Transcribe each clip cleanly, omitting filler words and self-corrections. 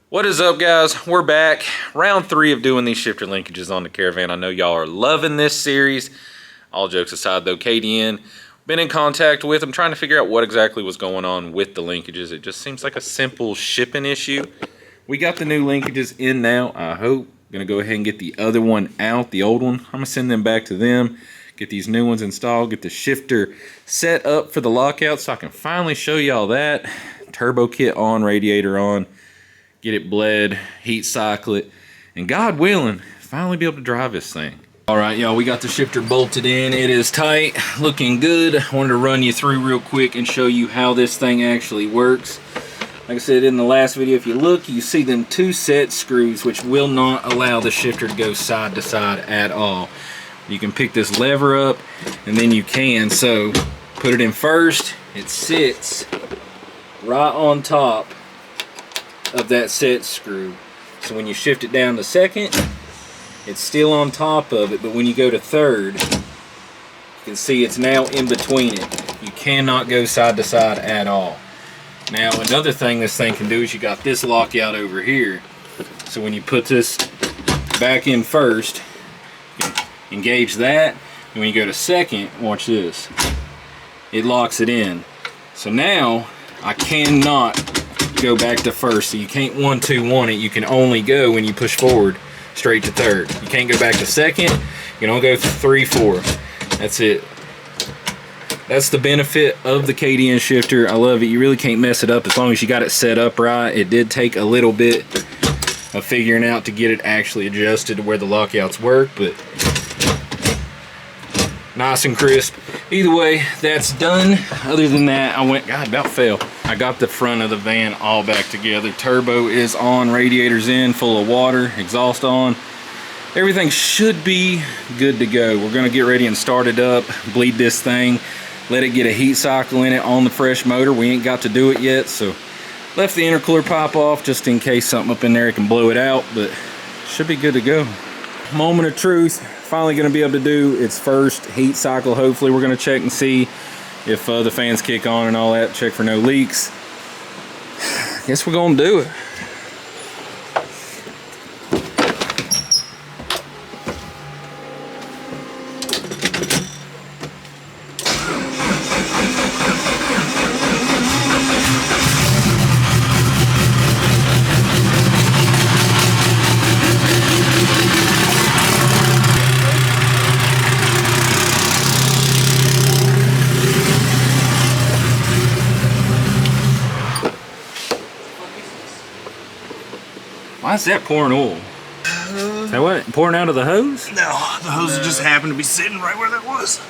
What is up, guys? We're back. Round 3 of doing these shifter linkages on the Caravan. I know y'all are loving this series. All jokes aside though, KDN, been in contact with them, trying to figure out what exactly was going on with the linkages. It just seems like a simple shipping issue. We got the new linkages in now, I hope. Gonna go ahead and get the other one out, the old one. I'm gonna send them back to them, get these new ones installed, get the shifter set up for the lockout so I can finally show y'all that. Turbo kit on, radiator on. Get it bled, heat cycle it, and God willing, finally be able to drive this thing. All right, y'all, we got the shifter bolted in. It is tight, looking good. I wanted to run you through real quick and show you how this thing actually works. Like I said in the last video, if you look, you see them 2 set screws, which will not allow the shifter to go side to side at all. You can pick this lever up, and then you can. So, put it in first. It sits right on top of that set screw. So when you shift it down to second, it's still on top of it, but when you go to third, you can see it's now in between it. You cannot go side to side at all. Now another thing this thing can do is you got this lockout over here. So when you put this back in first, you can engage that, and when you go to second, watch this, it locks it in. So now I cannot go back to first, so you can't 1-2-1 it. You can only go when you push forward straight to third. You can't go back to second. You can only go 3-4. That's it. That's the benefit of the KDN shifter. I love it. You really can't mess it up as long as you got it set up right. It did take a little bit of figuring out to get it actually adjusted to where the lockouts work, but nice and crisp. Either way, that's done. Other than that, God, about fell. I got the front of the van all back together. Turbo is on, radiator's in, full of water, exhaust on. Everything should be good to go. We're gonna get ready and start it up, bleed this thing, let it get a heat cycle in it on the fresh motor. We ain't got to do it yet, so left the intercooler pipe off just in case something up in there can blow it out, but should be good to go. Moment of truth. Finally going to be able to do its first heat cycle. Hopefully we're going to check and see if the fans kick on and all that, check for no leaks. Guess we're going to do it. Why is that pouring oil? Is that what? Pouring out of the hose? No, the hose just happened to be sitting right where that was.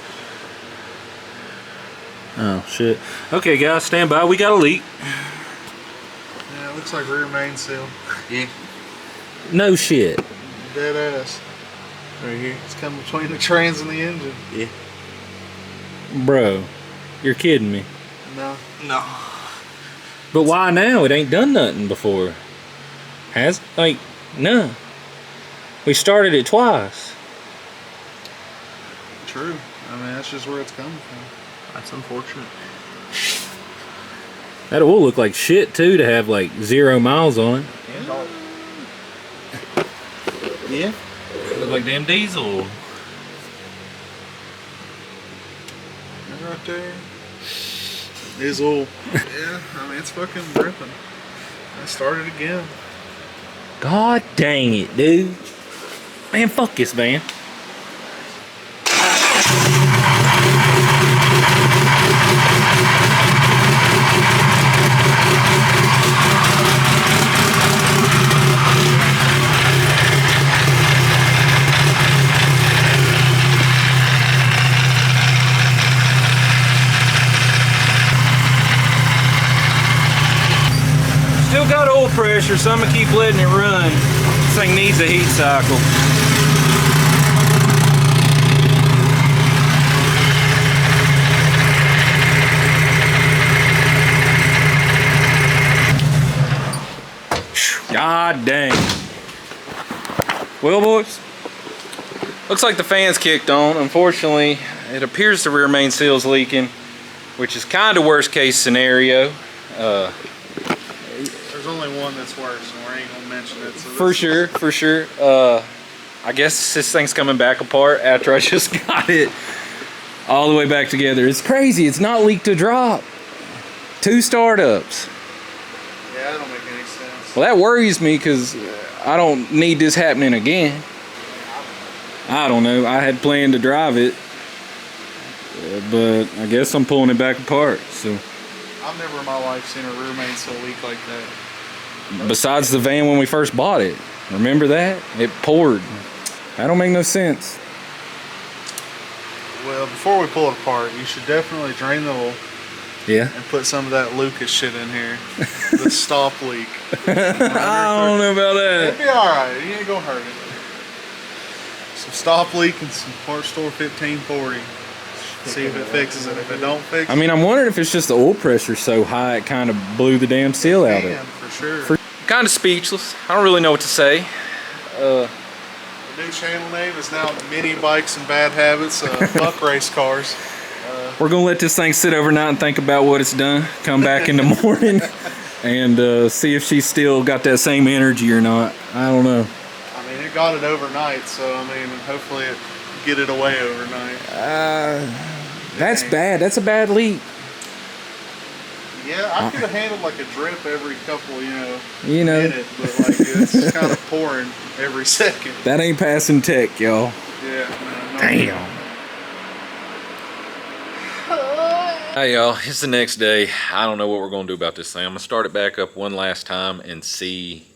Oh, shit. Okay, guys, stand by. We got a leak. Yeah, it looks like rear main seal. Yeah. No shit. Dead ass. Right here. It's coming between the trans and the engine. Yeah. Bro, you're kidding me. No. No. But why now? It ain't done nothing before. Has? Like, no. We started it twice. True. I mean, that's just where it's coming from. That's unfortunate. That oil look like shit, too, to have, like, 0 miles on it. Yeah. Yeah. Look like damn diesel. That right there is oil. Yeah, I mean, it's fucking ripping. I started again. God dang it, dude. Man, fuck this van. Still got oil pressure, so I'm gonna keep letting it run. This thing needs a heat cycle. God dang. Well, boys, looks like the fan's kicked on. Unfortunately, it appears the rear main seal's leaking, which is kind of worst case scenario. There's only definitely one that's worse, and we ain't gonna mention it. So For sure. I guess this thing's coming back apart after I just got it all the way back together. It's crazy. It's not leaked a drop. 2 startups. Yeah, that don't make any sense. Well, that worries me because I don't need this happening again. I don't know. I had planned to drive it, but I guess I'm pulling it back apart. So, I've never in my life seen a rear main seal leak like that. besides the van when we first bought it, remember that? It poured. That don't make no sense. Well, before we pull it apart, you should definitely drain the oil Yeah. and put some of that Lucas shit in here. The stop leak. I don't know about It'd that. be alright. You ain't gonna hurt it. Some stop leak and some parts store 1540. See if it fixes it. If it don't fix it, I mean, I'm wondering if it's just the oil pressure so high it kind of blew the damn seal out of it. for sure. Kind of speechless. I don't really know what to say. The new channel name is now Mini Bikes and Bad Habits, Fuck Race Cars. We're gonna let this thing sit overnight and think about what it's done. Come back in the morning and see if she's still got that same energy or not. I don't know. I mean, it got it overnight, so I mean, hopefully it get it away overnight. That's bad. That's a bad leak. Yeah, I could have handled like a drip every couple, You know, minute, but like it's kind of pouring every second. that ain't passing tech, y'all. Yeah, man. No. Damn. Hey y'all, it's the next day. I don't know what we're gonna do about this thing. I'm gonna start it back up one last time and see,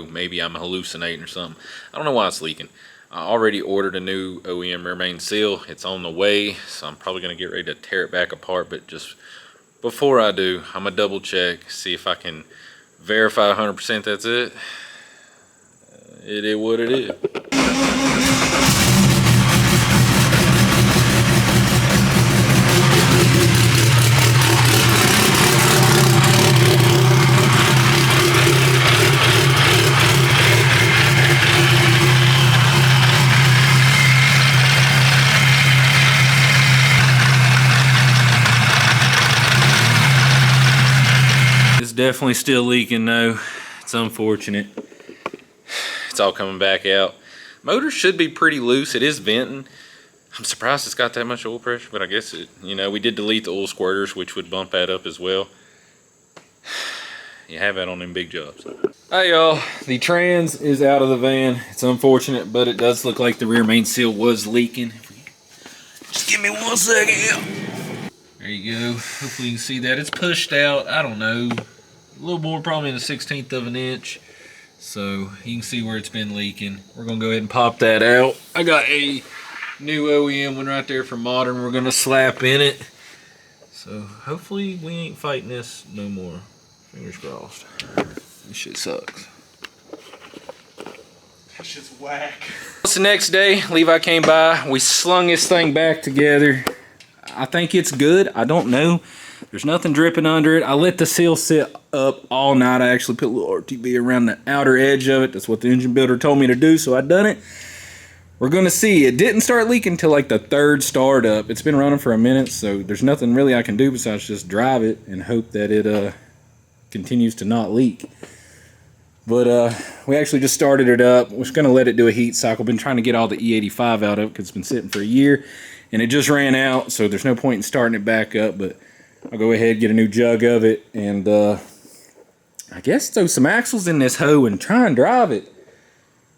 maybe I'm hallucinating or something. I don't know why it's leaking. I already ordered a new OEM rear main seal. It's on the way, so I'm probably gonna get ready to tear it back apart, but just before I do, I'm gonna double check, see if I can verify 100% that's it. It is what it is. It's definitely still leaking though. It's unfortunate. It's all coming back out. Motor should be pretty loose. It is venting. I'm surprised it's got that much oil pressure, but I guess it, we did delete the oil squirters, which would bump that up as well. You have that on them big jobs. Hey y'all, the trans is out of the van. It's unfortunate, but it does look like the rear main seal was leaking. Just give me 1 second. There you go. Hopefully you can see that. It's pushed out, I don't know, a little more, probably in a 1/16 of an inch. So you can see where it's been leaking. We're gonna go ahead and pop that out. I got a new OEM one right there from Modern. We're gonna slap in it. So hopefully we ain't fighting this no more. Fingers crossed. This shit sucks. That shit's whack. It's the next day. Levi came by. We slung this thing back together. I think it's good. I don't know. There's nothing dripping under it. I let the seal sit up all night. I actually put a little RTB around the outer edge of it. That's what the engine builder told me to do, so I done it. We're gonna see. It didn't start leaking until like the 3rd startup. It's been running for a minute, so there's nothing really I can do besides just drive it and hope that it continues to not leak. But we actually just started it up. We're just gonna let it do a heat cycle. Been trying to get all the E85 out of it because it's been sitting for a year, and it just ran out, so there's no point in starting it back up. But I'll go ahead and get a new jug of it, and I guess throw some axles in this hoe and try and drive it.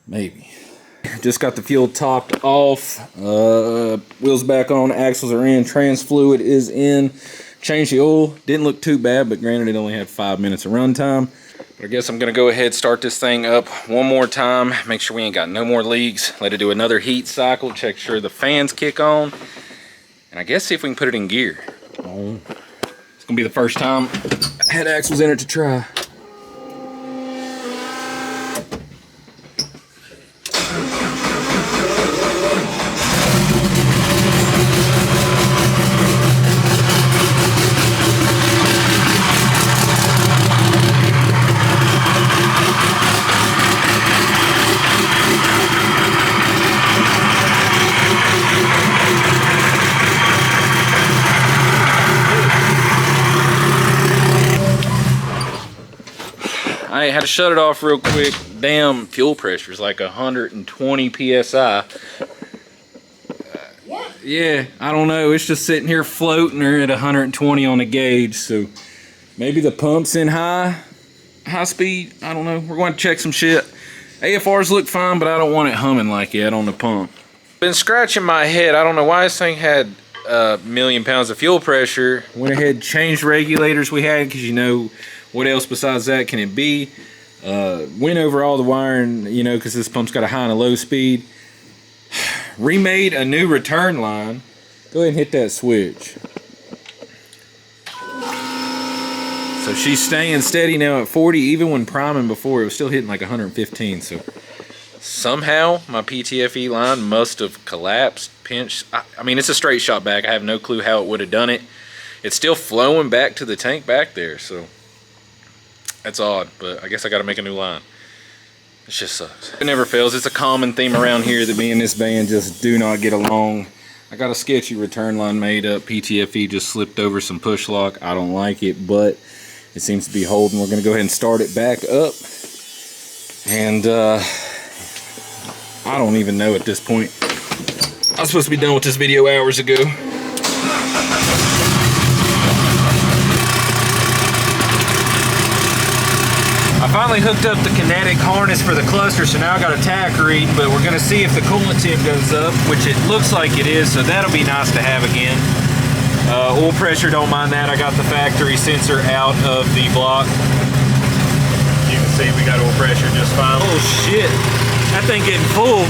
Maybe. Just got the fuel topped off. Wheels back on, axles are in, trans fluid is in. Changed the oil. Didn't look too bad, but granted it only had 5 minutes of run time. But I guess I'm gonna go ahead and start this thing up one more time. Make sure we ain't got no more leaks. Let it do another heat cycle. Check sure the fans kick on. And I guess see if we can put it in gear. It's gonna be the first time I had axles in it to try. I had to shut it off real quick. Damn, fuel pressure is like 120 psi. What? Yeah, I don't know. It's just sitting here floating her at 120 on the gauge. So maybe the pump's in high speed. I don't know. We're going to check some shit. AFRs look fine, but I don't want it humming like yet on the pump. Been scratching my head. I don't know why this thing had a million pounds of fuel pressure. Went ahead, changed regulators we had, because you know what else besides that can it be. Went over all the wiring, you know, because this pump's got a high and a low speed. Remade a new return line. Go ahead and hit that switch. So she's staying steady now at 40. Even when priming before, it was still hitting like 115. So somehow my PTFE line must have collapsed, pinched. I mean, it's a straight shot back. I have no clue how it would have done it. It's still flowing back to the tank back there. So that's odd, but I guess I got to make a new line. It just sucks. It never fails. It's a common theme around here that me and this band just do not get along. I got a sketchy return line made up. PTFE just slipped over some push lock. I don't like it, but it seems to be holding. We're going to go ahead and start it back up. And I don't even know at this point. I was supposed to be done with this video hours ago. I finally hooked up the kinetic harness for the cluster, so now I got a tach read, but we're gonna see if the coolant temp goes up, which it looks like it is, so that'll be nice to have again. Oil pressure, don't mind that. I got the factory sensor out of the block. You can see we got oil pressure just fine. Oh shit, that thing getting full.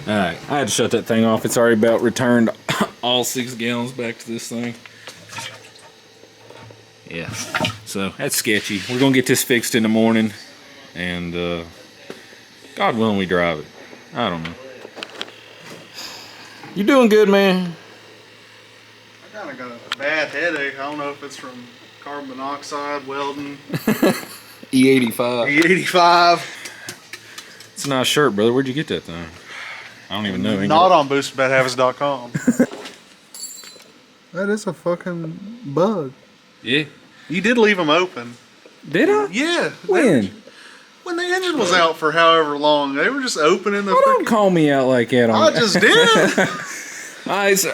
Alright, I had to shut that thing off. It's already about returned all 6 gallons back to this thing. Yeah, so that's sketchy. We're going to get this fixed in the morning. And, God willing, we drive it. I don't know. You doing good, man? I kind of got a bad headache. I don't know if it's from carbon monoxide, welding. E85. E85. It's a nice shirt, brother. Where'd you get that thing? I don't even know. Not on boostedbadhabits.com. That is a fucking bug. Yeah. You did leave them open. Did I? Yeah. When? When the engine was out for however long. They were just opening the Don't call me out like that. I just did.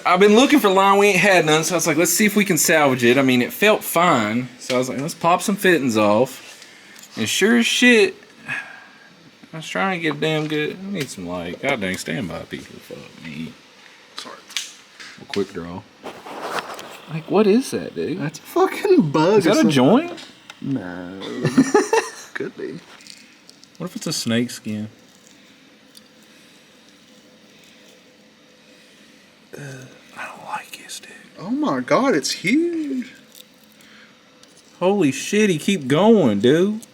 I've been looking for line. We ain't had none, so I was like, let's see if we can salvage it. I mean, it felt fine. So I was like, let's pop some fittings off. And sure as shit, I was trying to get damn good. I need some light. God dang, standby people. Fuck me. Sorry. A quick draw. Like, what is that, dude? That's a fucking bug. Is that a joint? No. Could be. What if it's a snake skin? I don't like this, dude. Oh my god, it's huge. Holy shit, he keep going, dude.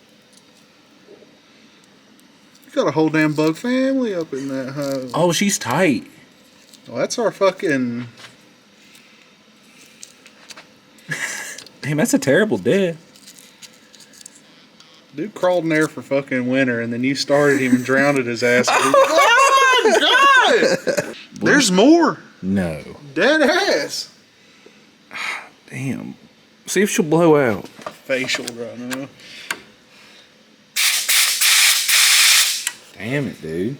You got a whole damn bug family up in that hose. Oh, she's tight. Well, that's our fucking... Damn, that's a terrible death. Dude crawled in there for fucking winter, and then you started him and drowned his ass. Oh my god! There's more. No. Dead ass. Damn. See if she'll blow out. Facial right now. Damn it, dude.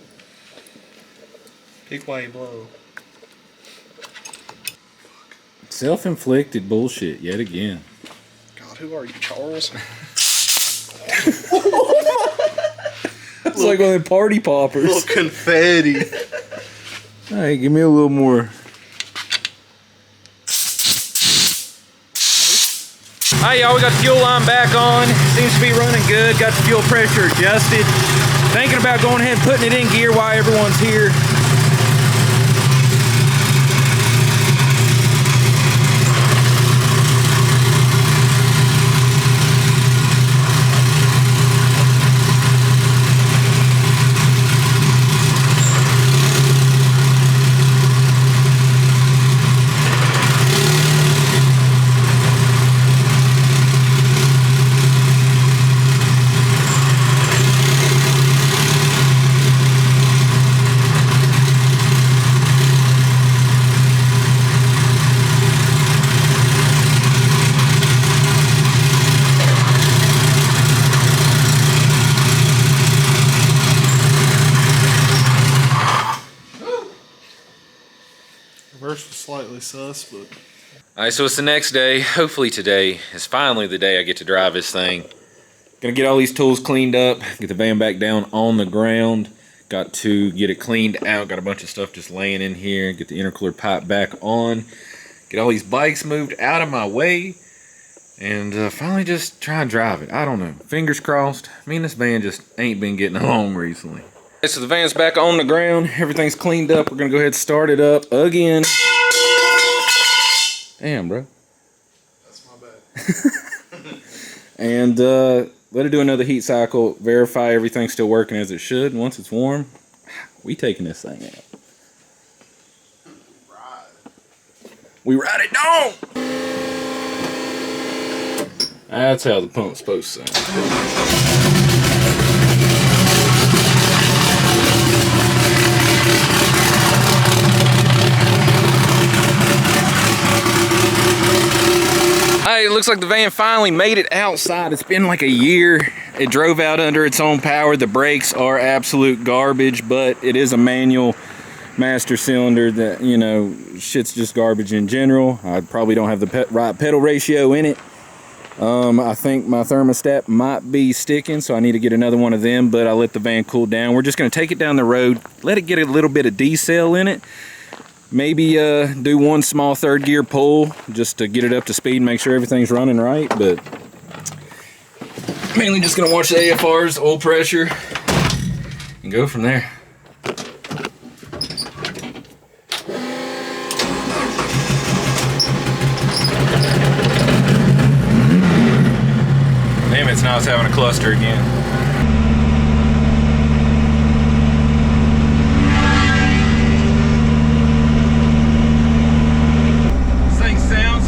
Pick why you blow. Self-inflicted bullshit yet again. God, who are you, Charles? It's like one of them party poppers. Little confetti. Hey, give me a little more. Alright, y'all, we got the fuel line back on. Seems to be running good. Got the fuel pressure adjusted. Thinking about going ahead and putting it in gear while everyone's here. Reverse was slightly sus, but Alright, so it's the next day. Hopefully today is finally the day I get to drive this thing. Gonna get all these tools cleaned up, get the van back down on the ground. Got to get it cleaned out. Got a bunch of stuff just laying in here. Get the intercooler pipe back on. Get all these bikes moved out of my way. And finally just try and drive it. I don't know. Fingers crossed. Me and this van just ain't been getting along recently. Okay, so the van's back on the ground. Everything's cleaned up. We're gonna go ahead and start it up again. Damn, bro. that's my bad. And let it do another heat cycle. Verify everything's still working as it should. And once it's warm, we taking this thing out. We ride it down! That's how the pump's supposed to sound. Hey, it looks like the van finally made it outside. It's been like a year. It drove out under its own power. The brakes are absolute garbage, but it is a manual master cylinder that, you know, shit's just garbage in general. I probably don't have the right pedal ratio in it. I think my thermostat might be sticking, so I need to get another one of them, but I let the van cool down. We're just going to take it down the road, let it get a little bit of decel in it. Maybe do one small third gear pull just to get it up to speed and make sure everything's running right, but mainly just going to watch the AFRs, oil pressure, and go from there. Damn, it's nice having a cluster again.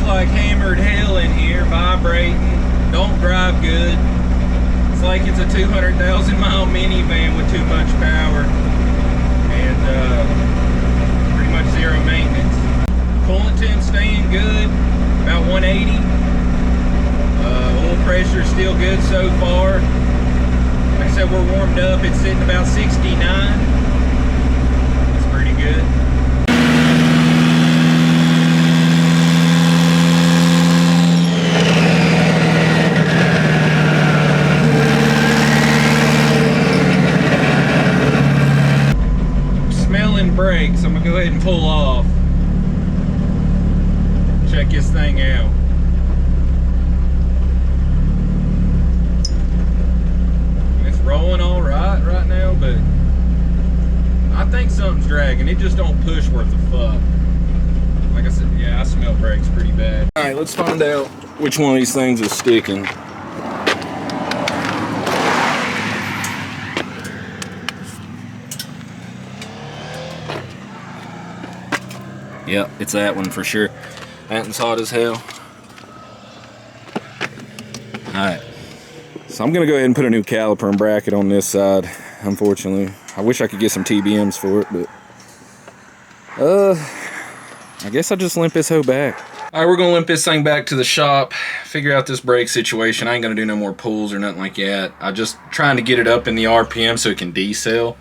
Like hammered hell in here, vibrating, don't drive good. It's like it's a 200,000 mile minivan with too much power and pretty much zero maintenance. Coolant temp staying good, about 180. Oil pressure is still good so far. Like I said, we're warmed up, it's sitting about 69. It's pretty good. Brakes. I'm gonna go ahead and pull off. Check this thing out. It's rolling all right now, but I think something's dragging. It just don't push worth a fuck. Like I said, yeah, I smell brakes pretty bad. All right, let's find out which one of these things is sticking. Yep, it's that one for sure. That one's hot as hell. Alright. So I'm gonna go ahead and put a new caliper and bracket on this side, unfortunately. I wish I could get some TBMs for it, but I guess I'll just limp this hoe back. Alright, we're gonna limp this thing back to the shop, figure out this brake situation. I ain't gonna do no more pulls or nothing like that. I'm just trying to get it up in the RPM so it can decel,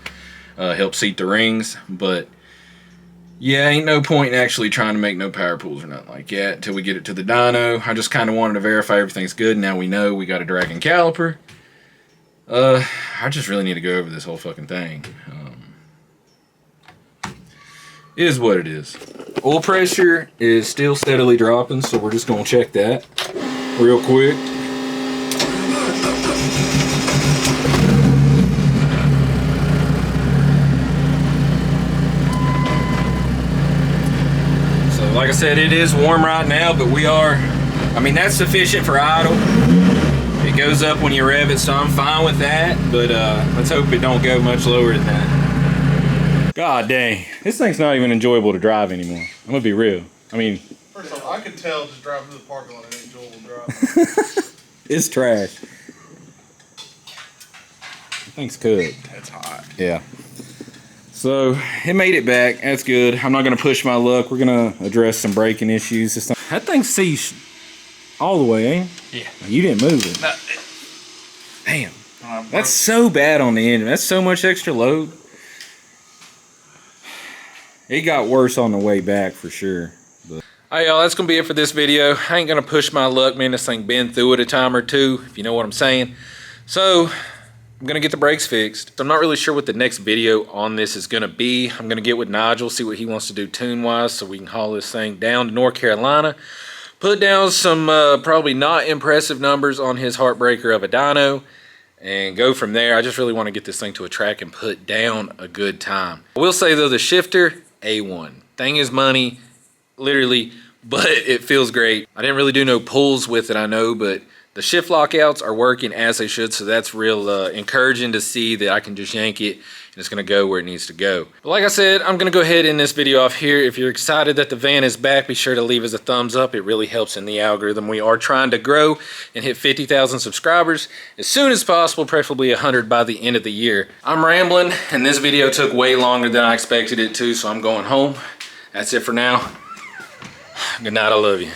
help seat the rings, but yeah, ain't no point in actually trying to make no power pulls or nothing like that until we get it to the dyno. I just kind of wanted to verify everything's good. Now we know we got a dragging caliper. I just really need to go over this whole fucking thing. It is what it is. Oil pressure is still steadily dropping, so we're just going to check that real quick. Like I said, it is warm right now, but we are, I mean, that's sufficient for idle. It goes up when you rev it, so I'm fine with that, but let's hope it don't go much lower than that. God dang, this thing's not even enjoyable to drive anymore. I'm gonna be real. I mean, first of all, I can tell just driving through the parking lot it ain't enjoyable to drive. It's trash. The thing's cooked. It's hot. Yeah. So it made it back. That's good. I'm not gonna push my luck. We're gonna address some braking issues. That thing's seized all the way, ain't it? Yeah. You didn't move it. No. Damn. That's so bad on the engine. That's so much extra load. It got worse on the way back for sure. But Alright, y'all, that's going to be it for this video. I ain't going to push my luck, man. This thing been through it a time or two, if you know what I'm saying. So, I'm going to get the brakes fixed. I'm not really sure what the next video on this is going to be. I'm going to get with Nigel, see what he wants to do tune-wise, so we can haul this thing down to North Carolina. Put down some probably not impressive numbers on his heartbreaker of a dyno. And go from there. I just really want to get this thing to a track and put down a good time. I will say, though, the shifter, A1. Thing is money. Literally, but it feels great. I didn't really do no pulls with it, I know, but the shift lockouts are working as they should, so that's real encouraging to see that I can just yank it and it's gonna go where it needs to go. But like I said, I'm gonna go ahead and end this video off here. If you're excited that the van is back, be sure to leave us a thumbs up. It really helps in the algorithm. We are trying to grow and hit 50,000 subscribers as soon as possible, preferably 100 by the end of the year. I'm rambling, and this video took way longer than I expected it to, so I'm going home. That's it for now. Good night, I love you.